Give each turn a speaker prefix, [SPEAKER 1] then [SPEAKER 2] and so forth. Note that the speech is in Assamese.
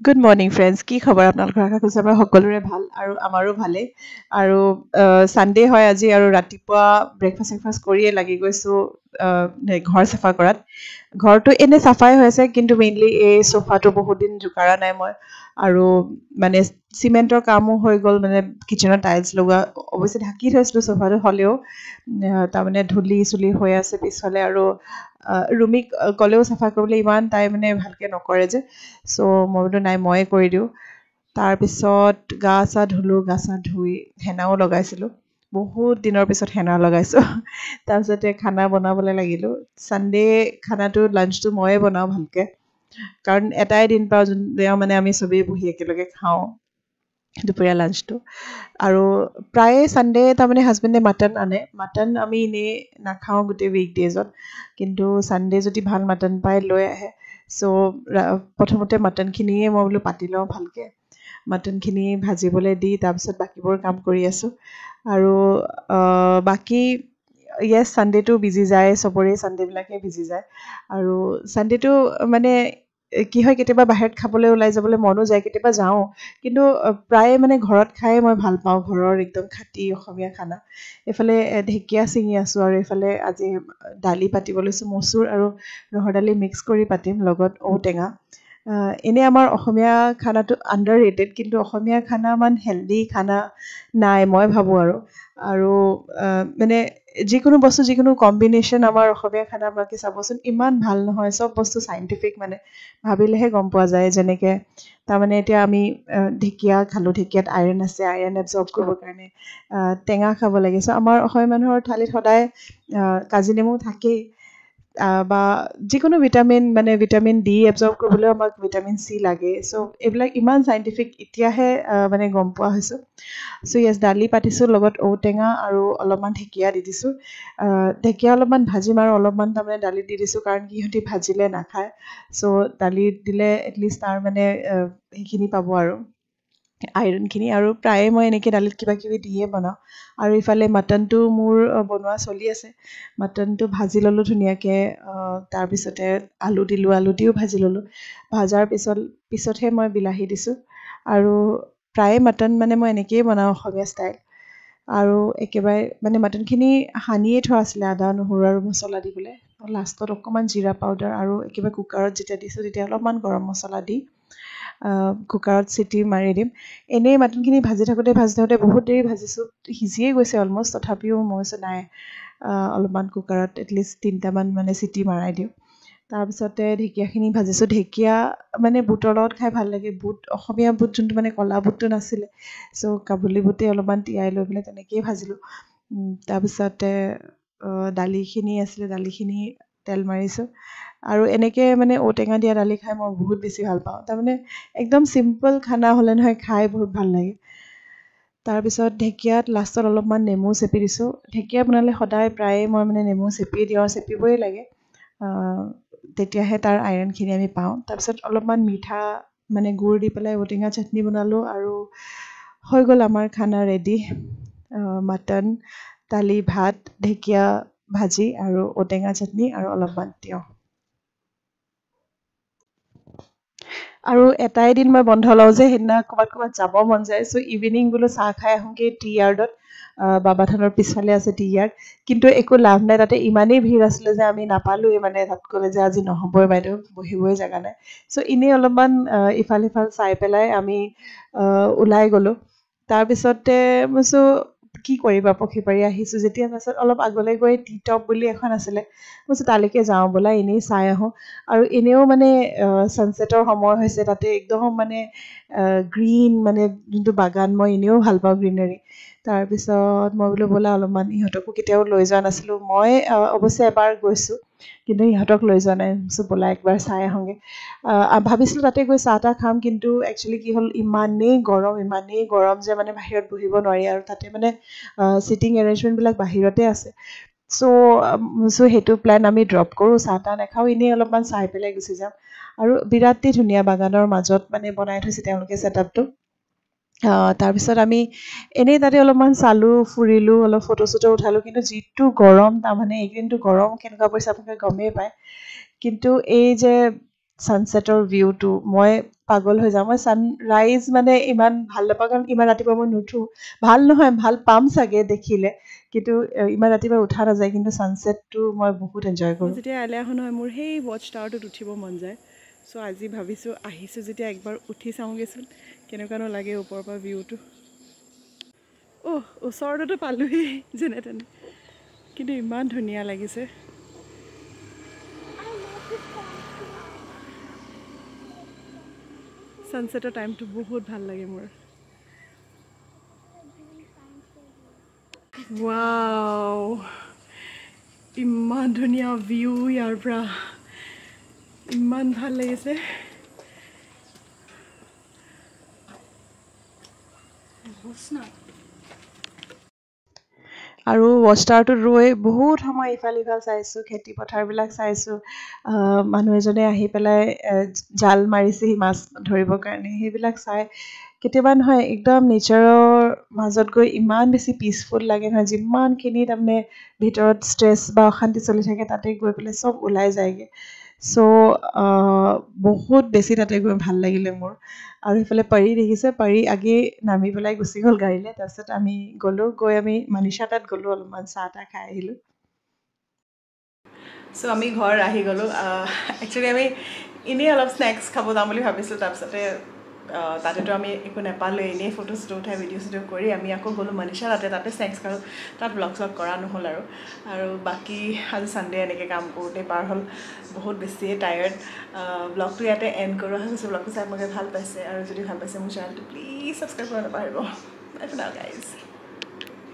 [SPEAKER 1] গুড মৰ্ণিং ফ্ৰেণ্ডছ, কি খবৰ আপোনালোকৰ? আশা কৰিছোঁ আমাৰ সকলোৰে ভাল আৰু আমাৰো ভালেই। আৰু ছানডে হয় আজি, আৰু ৰাতিপুৱা ব্ৰেকফাষ্ট চেকফাষ্ট কৰিয়ে লাগি গৈছোঁ ঘৰ চাফা কৰাত। ঘৰটো এনেই চাফাই হৈ আছে, কিন্তু মেইনলি এই চোফাটো বহুত দিন জোকাৰা নাই মই। আৰু মানে চিমেণ্টৰ কামো হৈ গ'ল, মানে কিটচেনত টাইলছ লগোৱা অৱশ্যে ঢাকি থৈছিলোঁ চোফাটো, হ'লেও তাৰমানে ধূলি চুলি হৈ আছে পিছফালে। আৰু ৰুমিক ক'লেও চাফা কৰিবলৈ ইমান তাই মানে ভালকৈ নকৰে যে, চ' মই বোলো নাই ময়ে কৰি দিওঁ। তাৰপিছত গা চা ধুলোঁ, গা চা ধুই হেনাও লগাইছিলোঁ, বহুত দিনৰ পিছত হেনা লগাইছোঁ। তাৰপিছতে খানা বনাবলৈ লাগিলোঁ। ছানডে খানাটো লাঞ্চটো ময়ে বনাওঁ ভালকৈ, কাৰণ এটাই দিন পাওঁ যোন মানে আমি চবেই বহি একেলগে খাওঁ দুপৰীয়া লাঞ্চটো। আৰু প্ৰায়ে ছানডে তাৰমানে হাজবেণ্ডে মাটন আনে। মাটন আমি এনেই নাখাওঁ গোটেই উইকডেজত, কিন্তু ছানডে যদি ভাল মাটন পাই লৈ আহে। চ' প্ৰথমতে মাটনখিনিয়ে মই বোলো পাতি লওঁ ভালকৈ। মাটনখিনি ভাজিবলৈ দি তাৰপিছত বাকীবোৰ কাম কৰি আছোঁ। আৰু বাকী য়েছ, ছানডেটো বিজি যায়, চবৰে ছানডেবিলাকে বিজি যায়। আৰু ছানডেটো মানে কি হয়, কেতিয়াবা বাহিৰত খাবলৈ ওলাই যাবলৈ মনো যায়, কেতিয়াবা যাওঁ, কিন্তু প্ৰায়ে মানে ঘৰত খাই মই ভাল পাওঁ, ঘৰৰ একদম খাটি অসমীয়া খানা। এইফালে ঢেকীয়া ছিঙি আছোঁ, আৰু এইফালে আজি দালি পাতিব লৈছোঁ, মচুৰ আৰু ৰহৰ দালি মিক্স কৰি পাতিম, লগত ঔটেঙা। এনেই আমাৰ অসমীয়া খানাটো আণ্ডাৰ ৰেটেড, কিন্তু অসমীয়া খানা ইমান হেল্ডি খানা নাই মই ভাবোঁ। আৰু মানে যিকোনো বস্তু, যিকোনো কম্বিনেশ্যন আমাৰ অসমীয়া খানা বাকী চাবচোন ইমান ভাল নহয়, চব বস্তু চাইণ্টিফিক, মানে ভাবিলেহে গম পোৱা যায়। যেনেকৈ তাৰমানে এতিয়া আমি ঢেকীয়া খালোঁ, ঢেকীয়াত আইৰণ আছে, আইৰণ এবজৰ্ব কৰিবৰ কাৰণে টেঙা খাব লাগে। চ' আমাৰ অসমীয়া মানুহৰ থালিত সদায় কাজি নেমু থাকেই, বা যিকোনো ভিটামিন, মানে ভিটামিন ডি এবজৰ্ব কৰিবলৈও আমাক ভিটামিন চি লাগে। চ' এইবিলাক ইমান চাইণ্টিফিক এতিয়াহে মানে গম পোৱা হৈছোঁ। চ' য়েছ, দালি পাতিছোঁ, লগত ঔটেঙা আৰু অলপমান ঢেকীয়া দি দিছোঁ। ঢেকীয়া অলপমান ভাজিম আৰু অলপমান তাৰমানে দালিত দি দিছোঁ, কাৰণ কি সিহঁতি ভাজিলে নাখায়। চ' দালিত দিলে এটলিষ্ট তাৰ মানে সেইখিনি পাব আৰু আইৰণখিনি। আৰু প্ৰায়ে মই এনেকৈ দালিত কিবা কিবি দিয়ে বনাওঁ। আৰু ইফালে মাটনটো মোৰ বনোৱা চলি আছে। মাটনটো ভাজি ল'লোঁ ধুনীয়াকৈ, তাৰপিছতে আলু দিলোঁ, আলু দিও ভাজি ল'লোঁ। ভাজাৰ পিছতহে মই বিলাহী দিছোঁ। আৰু প্ৰায়ে মাটন মানে মই এনেকৈয়ে বনাওঁ, অসমীয়া ষ্টাইল। আৰু একেবাৰে মানে মাটনখিনি সানিয়ে থোৱা আছিলে, আদা নহৰু আৰু মছলা দি পেলাই। লাষ্টত অকণমান জিৰা পাউডাৰ, আৰু একেবাৰে কুকাৰত যেতিয়া দিছোঁ তেতিয়া অলপমান গৰম মছলা দি কুকাৰত চিটি মাৰি দিম। এনেই মাটনখিনি ভাজি থাকোঁতে বহুত দেৰি ভাজিছোঁ, সিজিয়ে গৈছে অলমষ্ট। তথাপিও মই কৈছোঁ নাই, অলপমান কুকাৰত এটলিষ্ট 3টামান মানে চিটি মাৰাই দিওঁ। তাৰপিছতে ঢেকীয়াখিনি ভাজিছোঁ। ঢেকীয়া মানে বুটৰ লগত খাই ভাল লাগে। বুট, অসমীয়া বুট যোনটো মানে ক'লা বুটটো নাছিলে, চ' কাবুলী বুটে অলপমান তিয়াই লৈ পেলাই তেনেকৈয়ে ভাজিলোঁ। তাৰপিছতে দালিখিনি আছিলে, দালিখিনি তেল মাৰিছোঁ। আৰু এনেকৈ মানে ঔটেঙা দিয়া দালি খাই মই বহুত বেছি ভাল পাওঁ। তাৰমানে একদম চিম্পল খানা হ'লে নহয়, খাই বহুত ভাল লাগে। তাৰপিছত ঢেকীয়াত লাষ্টত অলপমান নেমু চেপি দিছোঁ। ঢেকীয়া বনালে সদায় প্ৰায়ে মই মানে নেমু চেপিয়ে দিওঁ, আৰু চেপিবই লাগে, তেতিয়াহে তাৰ আইৰণখিনি আমি পাওঁ। তাৰপিছত অলপমান মিঠা মানে গুড় দি পেলাই ঔটেঙা চাটনি বনালোঁ, আৰু হৈ গ'ল আমাৰ খানা ৰেডি। মাটন, দালি, ভাত, ঢেকীয়া ভাজি, আৰু ঔটেঙা চাটনি, আৰু অলপমান তিয়ঁহ। আৰু এটাই দিন মই বন্ধ লওঁ যে, সেইদিনা ক'ৰবাত যাব মন যায়। চ' ইভিনিং বোলো চাহ খাই আহোঁগৈ টি য়াৰ্ডত, বাবা থানৰ পিছফালে আছে টি য়াৰ্ড। কিন্তু একো লাভ নাই, তাতে ইমানেই ভিৰ আছিলে যে আমি নাপালোঁৱেই। মানে তাত ক'লে যে আজি নহ'বই বাইদেউ, বহিবই জেগা নাই। চ' এনেই অলপমান ইফাল সিফাল চাই পেলাই আমি ওলাই গ'লোঁ। তাৰপিছতে মই কৈছোঁ কি কৰিবা, পখী পাৰি আহিছোঁ যেতিয়া। তাৰপিছত অলপ আগলৈ গৈ টি টপ বুলি এখন আছিলে, মই কৈছোঁ তালৈকে যাওঁ ব'লা, এনেই চাই আহোঁ। আৰু এনেও মানে ছানছেটৰ সময় হৈছে, তাতে একদম মানে গ্ৰীণ, মানে যোনটো বাগান, মই এনেও ভাল পাওঁ গ্ৰীনাৰী। তাৰপিছত মই বোলো ব'লা অলপমান, ইহঁতকো কেতিয়াও লৈ যোৱা নাছিলোঁ। মই অৱশ্যে এবাৰ গৈছোঁ, কিন্তু ইহঁতক লৈ যোৱা নাই। চ' ব'লা একবাৰ চাই আহোঁগৈ। ভাবিছিলোঁ তাতে গৈ চাহ তাহ খাম, কিন্তু একচুৱেলি কি হ'ল, ইমানেই গৰম যে মানে বাহিৰত বহিব নোৱাৰি। আৰু তাতে মানে ছিটিং এৰেঞ্জমেণ্টবিলাক বাহিৰতে আছে। চ' সেইটো প্লেন আমি ড্ৰপ কৰোঁ, চাহ তাহ নাখাওঁ, এনেই অলপমান চাই পেলাই গুচি যাম। আৰু বিৰাটেই ধুনীয়া, বাগানৰ মাজত মানে বনাই থৈছে তেওঁলোকে ছেটআপটো। তাৰপিছত আমি এনেই তাতে অলপমান চালোঁ, ফুৰিলোঁ, অলপ ফটো চটো উঠালোঁ। কিন্তু যিটো গৰম, তাৰমানে এইকেইদিনটো গৰম কেনেকুৱা পৰিছে আপোনালোকে গমেই পায়। কিন্তু এই যে ছানছেটৰ ভিউটো মই পাগল হৈ যাওঁ মই ছানৰাইজ মানে ইমান ভাল নাপাওঁ কাৰণ ইমান ৰাতিপুৱা মই নুঠোঁ ভাল নহয় ভাল পাম চাগে দেখিলে কিন্তু ইমান ৰাতিপুৱা উঠা নাযায় কিন্তু ছানছেটটো মই বহুত এনজয় কৰোঁ যেতিয়া এলে আহোঁ নহয় মোৰ সেই ৱাচ টাৱাৰটোত উঠিব মন যায় চ' আজি ভাবিছোঁ আহিছোঁ যেতিয়া একবাৰ উঠি চাওঁগৈচোন কেনেকুৱানো লাগে ওপৰৰ পৰা ভিউটো ওচৰতো পালোহি যেনে তেনে কিন্তু ইমান ধুনীয়া লাগিছে ছানছেটৰ টাইমটো বহুত ভাল লাগে মোৰ ৱাও ইমান ধুনীয়া ভিউ ইয়াৰ পৰা ইমান ভাল লাগিছে আৰু ৱাষ্টাৰটোত ৰৈ বহুত সময় ইফাল সিফাল চাইছোঁ খেতি পথাৰবিলাক চাইছোঁ মানুহ এজনে আহি পেলাই জাল মাৰিছেহি মাছ ধৰিবৰ কাৰণে সেইবিলাক চাই কেতিয়াবা নহয় একদম নেচাৰৰ মাজত গৈ ইমান বেছি পিচফুল লাগে নহয় যিমানখিনি তাৰমানে ভিতৰত ষ্ট্ৰেছ বা অশান্তি চলি থাকে তাতে গৈ পেলাই চব ওলাই যায়গৈ চ' বহুত বেছি তাতে গৈ ভাল লাগিলে মোৰ আৰু সেইফালে পৰী দেখিছে পৰী আগে নামি পেলাই গুচি গ'ল গাড়ীলৈ তাৰপিছত আমি গ'লোঁ গৈ আমি মনীষা তাত গ'লোঁ অলপমান চাহ তাহ খাই আহিলোঁ চ' আমি ঘৰ আহি গ'লোঁ একচুৱেলি আমি এনেই অলপ স্নেক্স খাব যাম বুলি ভাবিছিলোঁ তাৰপিছতে তাতেতো আমি একো নাপালোঁ এনেই ফটো চটো উঠাই ভিডিঅ' চিডিঅ' কৰি আমি আকৌ গ'লোঁ মনীষা তাতে স্নেক্স খালোঁ তাত ব্লগ চগ কৰা নহ'ল আৰু বাকী আজি ছানডে এনেকৈ কাম কৰোঁতে পাৰ হ'ল বহুত বেছিয়ে টায়াৰ্ড ব্লগটো ইয়াতে এণ্ড কৰোঁ আশা কৰিছোঁ ব্লগটো চাই আপোনালোকে ভাল পাইছে আৰু যদি ভাল পাইছে মোৰ চেনেলটো প্লিজ ছাবস্ক্ৰাইব কৰিব নাপাহৰিব বাই ফৰ নাও গাইজ